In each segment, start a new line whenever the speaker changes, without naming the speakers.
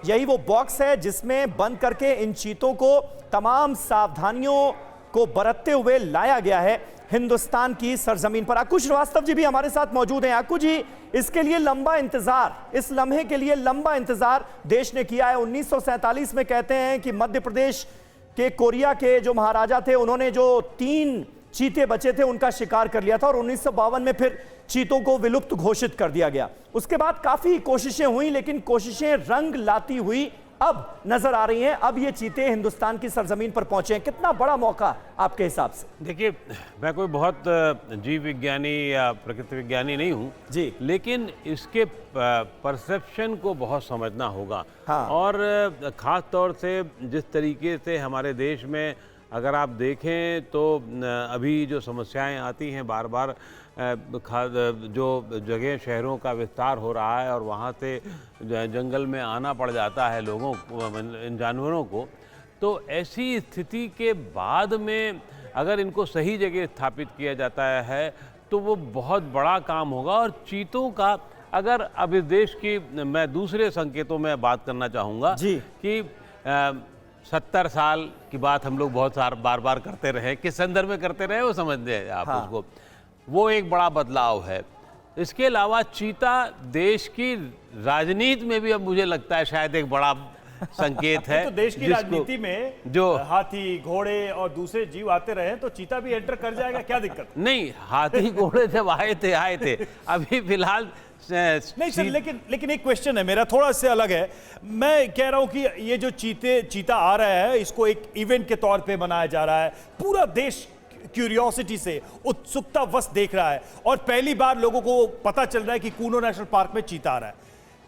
यही वो बॉक्स है जिसमें बंद करके इन चीतों को तमाम सावधानियों को बरतते हुए लाया गया है हिंदुस्तान की सरजमीन पर। आकू श्रीवास्तव जी भी हमारे साथ मौजूद हैं। आकू जी, इसके लिए लंबा इंतजार, इस लम्हे के लिए लंबा इंतजार देश ने किया है। 1947 में कहते हैं कि मध्य प्रदेश के कोरिया के जो महाराजा थे, उन्होंने जो 3 चीते बचे थे उनका शिकार कर लिया था और 1952 में फिर चीतों को विलुप्त घोषित कर दिया गया। उसके बाद काफी कोशिशें हुई, लेकिन कोशिशें रंग लाती हुई अब नजर आ रही हैं। अब ये चीते हिंदुस्तान की सरजमीन पर पहुंचे हैं। कितना बड़ा मौका आपके हिसाब से?
देखिए, मैं कोई बहुत जीव विज्ञानी या प्रकृति विज्ञानी नहीं हूं
जी,
लेकिन इसके परसेप्शन को बहुत समझना होगा।
हाँ।
और ख़ास तौर से जिस तरीके से हमारे देश में अगर आप देखें तो अभी जो समस्याएं आती हैं बार बार, जो जगह शहरों का विस्तार हो रहा है और वहाँ से जंगल में आना पड़ जाता है लोगों को, इन जानवरों को, तो ऐसी स्थिति के बाद में अगर इनको सही जगह स्थापित किया जाता है तो वो बहुत बड़ा काम होगा। और चीतों का अगर अब इस देश की मैं दूसरे संकेतों में बात करना चाहूँगा कि 70 साल की बात हम लोग बहुत बार बार करते रहे, किस संदर्भ में करते रहे वो समझ लें आप। हाँ। उसको वो एक बड़ा बदलाव है। इसके अलावा चीता देश की राजनीति में भी अब मुझे लगता है शायद एक बड़ा संकेत है।
तो देश की राजनीति में जो हाथी, घोड़े और दूसरे जीव आते रहे तो चीता भी एंटर कर जाएगा, क्या दिक्कत?
नहीं, हाथी घोड़े जब आए थे अभी फिलहाल
नहीं सर, लेकिन एक क्वेश्चन है मेरा, थोड़ा से अलग है। मैं कह रहा हूं कि ये जो चीता आ रहा है, इसको एक इवेंट के तौर पे मनाया जा रहा है। पूरा देश क्यूरियोसिटी से, उत्सुकता वश देख रहा है और पहली बार लोगों को पता चल रहा है कि कूनो नेशनल पार्क में चीता आ रहा है।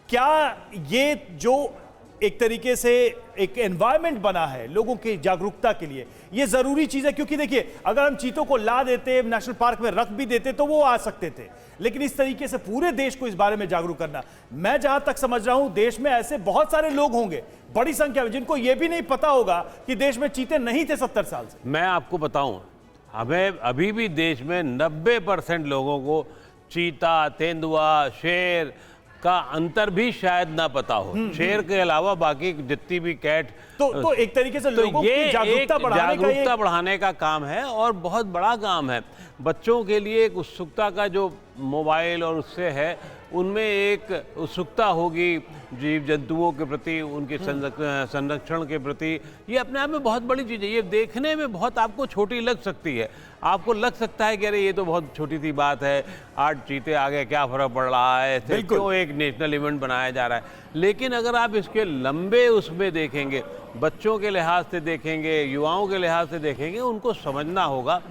क्या ये जो एक तरीके से एक एनवायरनमेंट बना है लोगों की जागरूकता के लिए, ये जरूरी चीज है? क्योंकि देखिए, अगर हम चीतों को ला देते, नेशनल पार्क में रख भी देते तो वो आ सकते थे, लेकिन इस तरीके से पूरे देश को इस बारे में जागरूक करना, मैं जहां तक समझ रहा हूं देश में ऐसे बहुत सारे लोग होंगे बड़ी संख्या में जिनको यह भी नहीं पता होगा कि देश में चीते नहीं थे 70 साल से।
मैं आपको बताऊं, हमें अभी भी देश में 90% लोगों को चीता, तेंदुआ, शेर का अंतर भी शायद ना पता हो। शेर के अलावा बाकी जितनी भी कैट,
तो एक तरीके से लोगों की जागरूकता
बढ़ाने का काम है और बहुत बड़ा काम है। बच्चों के लिए एक उत्सुकता का जो मोबाइल और उससे है, उनमें एक उत्सुकता होगी जीव जंतुओं के प्रति, उनके संरक्षण के प्रति। ये अपने आप में बहुत बड़ी चीज़ है। ये देखने में बहुत आपको छोटी लग सकती है, आपको लग सकता है कि अरे ये तो बहुत छोटी सी बात है, 8 चीते आ गए, क्या फ़र्क पड़ रहा है, क्यों एक नेशनल इवेंट बनाया जा रहा है। लेकिन अगर आप इसके लंबे उसमें देखेंगे, बच्चों के लिहाज से देखेंगे, युवाओं के लिहाज से देखेंगे, उनको समझना होगा